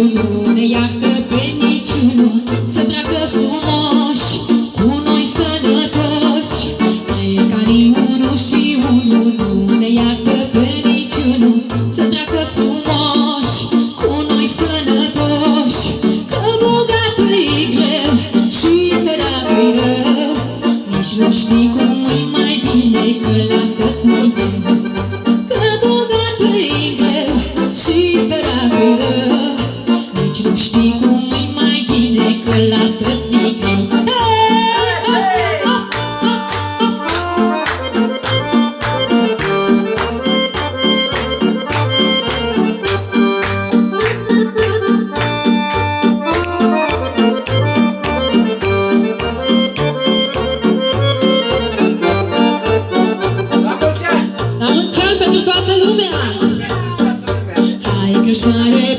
unul ne iartă pe niciunul. Să treacă frumoși, cu noi sănătoși. Plecanii unul și unul nu ne iartă pe niciunul. Să treacă frumoși, cu noi sănătoși. Că bogatul-i greu și săracul-i rău. Nici nu știi cum e mai bine, că la toți mi-i greu. Că bogatul-i greu și săracul-i rău. Nici nu știi cum e mai bine, că la toți mi-i greu. La mulți ani pentru toată lumea! Hai Crășmare,